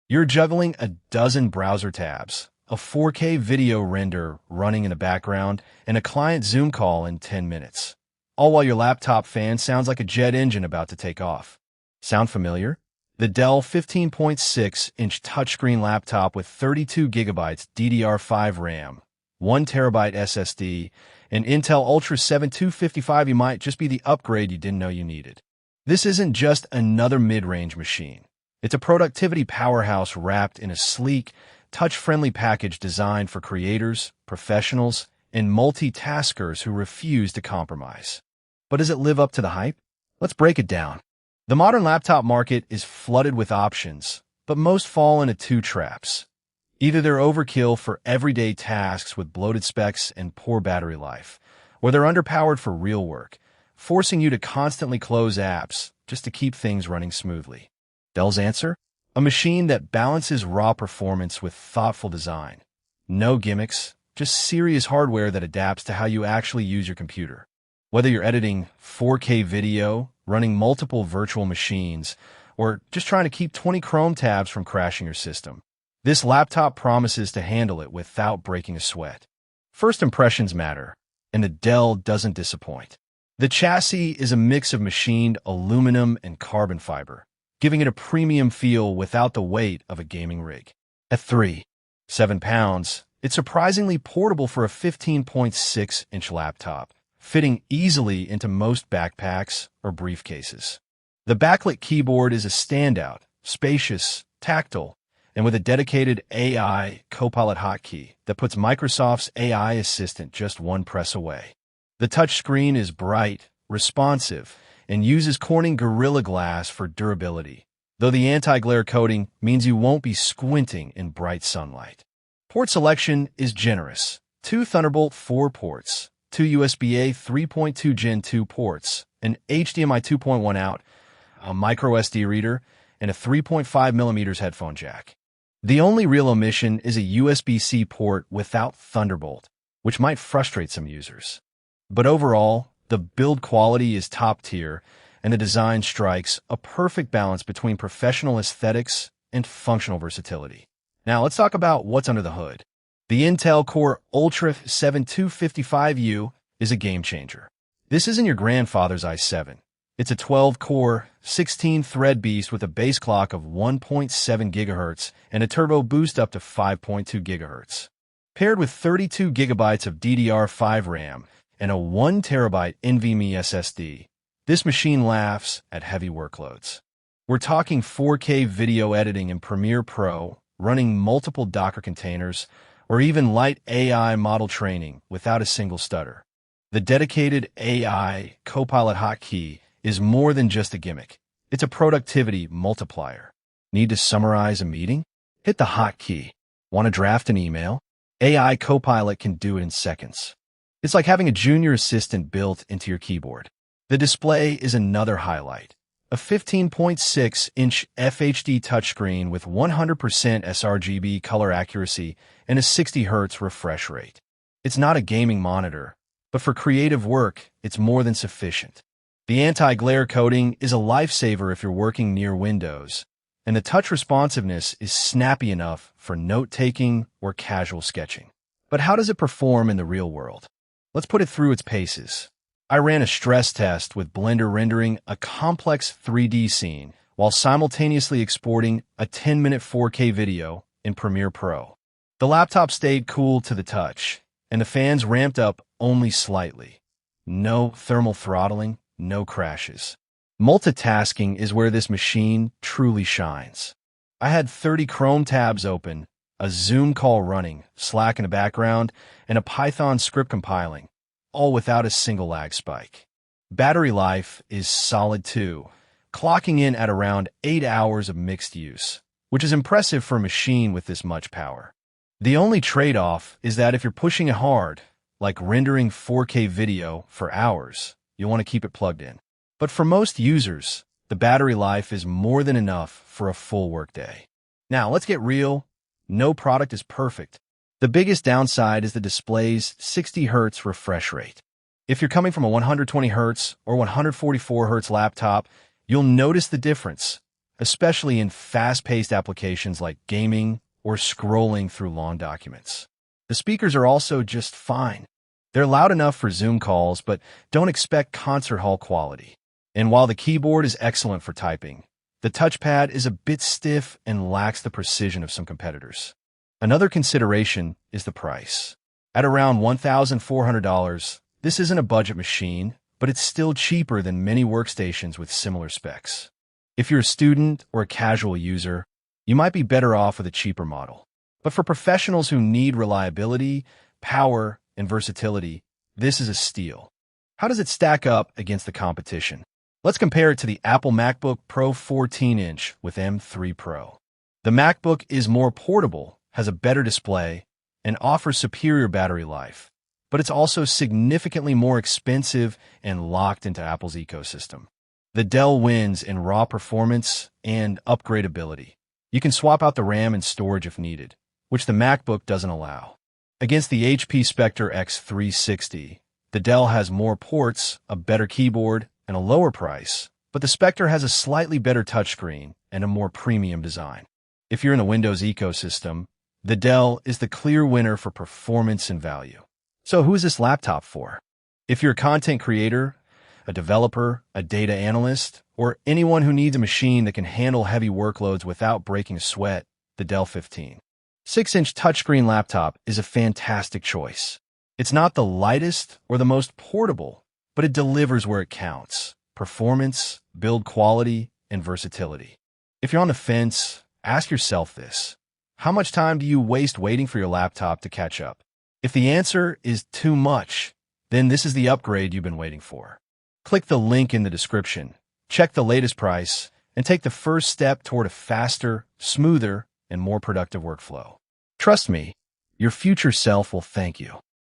You're juggling a dozen browser tabs, a 4K video render running in the background, and a client Zoom call in 10 minutes. All while your laptop fan sounds like a jet engine about to take off. Sound familiar? The Dell 15.6-inch touchscreen laptop with 32 gigabytes DDR5 RAM, 1 terabyte SSD, and Intel Ultra 7 255 might just be the upgrade you didn't know you needed. This isn't just another mid-range machine. It's a productivity powerhouse wrapped in a sleek, touch-friendly package designed for creators, professionals, and multitaskers who refuse to compromise. But does it live up to the hype? Let's break it down. The modern laptop market is flooded with options, but most fall into two traps. Either they're overkill for everyday tasks with bloated specs and poor battery life, or they're underpowered for real work, forcing you to constantly close apps just to keep things running smoothly. Dell's answer? A machine that balances raw performance with thoughtful design. No gimmicks, just serious hardware that adapts to how you actually use your computer. Whether you're editing 4K video, running multiple virtual machines, or just trying to keep 20 Chrome tabs from crashing your system, this laptop promises to handle it without breaking a sweat. First impressions matter, and the Dell doesn't disappoint. The chassis is a mix of machined aluminum and carbon fiber, giving it a premium feel without the weight of a gaming rig. At 3.7 pounds, it's surprisingly portable for a 15.6-inch laptop, fitting easily into most backpacks or briefcases. The backlit keyboard is a standout, spacious, tactile, and with a dedicated AI Copilot hotkey that puts Microsoft's AI assistant just one press away. The touchscreen is bright, responsive, and uses Corning Gorilla Glass for durability, though the anti-glare coating means you won't be squinting in bright sunlight. Port selection is generous. 2 Thunderbolt 4 ports, 2 USB-A 3.2 Gen 2 ports, an HDMI 2.1 out, a micro SD reader, and a 3.5mm headphone jack. The only real omission is a USB-C port without Thunderbolt, which might frustrate some users. But overall, the build quality is top tier, and the design strikes a perfect balance between professional aesthetics and functional versatility. Now let's talk about what's under the hood. The Intel Core Ultra 7 255U is a game changer. This isn't your grandfather's i7. It's a 12-core, 16-thread beast with a base clock of 1.7 GHz and a turbo boost up to 5.2 GHz. Paired with 32 GB of DDR5 RAM and a 1 TB NVMe SSD, this machine laughs at heavy workloads. We're talking 4K video editing in Premiere Pro, running multiple Docker containers, or even light AI model training without a single stutter. The dedicated AI Copilot hotkey is more than just a gimmick. It's a productivity multiplier. Need to summarize a meeting? Hit the hotkey. Want to draft an email? AI Copilot can do it in seconds. It's like having a junior assistant built into your keyboard. The display is another highlight. A 15.6-inch FHD touchscreen with 100% sRGB color accuracy and a 60 Hz refresh rate. It's not a gaming monitor, but for creative work, it's more than sufficient. The anti-glare coating is a lifesaver if you're working near windows, and the touch responsiveness is snappy enough for note-taking or casual sketching. But how does it perform in the real world? Let's put it through its paces. I ran a stress test with Blender rendering a complex 3D scene while simultaneously exporting a 10-minute 4K video in Premiere Pro. The laptop stayed cool to the touch, and the fans ramped up only slightly. No thermal throttling, no crashes. Multitasking is where this machine truly shines. I had 30 Chrome tabs open, a Zoom call running, Slack in the background, and a Python script compiling, all without a single lag spike. Battery life is solid too, clocking in at around 8 hours of mixed use, which is impressive for a machine with this much power. The only trade-off is that if you're pushing it hard, like rendering 4K video for hours, you'll want to keep it plugged in. But for most users, the battery life is more than enough for a full workday. Now, let's get real. No product is perfect. The biggest downside is the display's 60 Hz refresh rate. If you're coming from a 120 Hz or 144 Hz laptop, you'll notice the difference. especially in fast-paced applications like gaming or scrolling through long documents. The speakers are also just fine. They're loud enough for Zoom calls, but don't expect concert hall quality. And while the keyboard is excellent for typing, the touchpad is a bit stiff and lacks the precision of some competitors. Another consideration is the price. At around $1,400, this isn't a budget machine, but it's still cheaper than many workstations with similar specs. If you're a student or a casual user, you might be better off with a cheaper model. But for professionals who need reliability, power, and versatility, this is a steal. How does it stack up against the competition? Let's compare it to the Apple MacBook Pro 14-inch with M3 Pro. The MacBook is more portable, has a better display, and offers superior battery life, but it's also significantly more expensive and locked into Apple's ecosystem. The Dell wins in raw performance and upgradability. You can swap out the RAM and storage if needed, which the MacBook doesn't allow. Against the HP Spectre X360, the Dell has more ports, a better keyboard, and a lower price, but the Spectre has a slightly better touchscreen and a more premium design. If you're in the Windows ecosystem, the Dell is the clear winner for performance and value. So who is this laptop for? If you're a content creator, a developer, a data analyst, or anyone who needs a machine that can handle heavy workloads without breaking a sweat, the Dell 15.6-inch touchscreen laptop is a fantastic choice. It's not the lightest or the most portable, but it delivers where it counts: performance, build quality, and versatility. If you're on the fence, ask yourself this: how much time do you waste waiting for your laptop to catch up? If the answer is too much, then this is the upgrade you've been waiting for. Click the link in the description, check the latest price, and take the first step toward a faster, smoother, and more productive workflow. Trust me, your future self will thank you.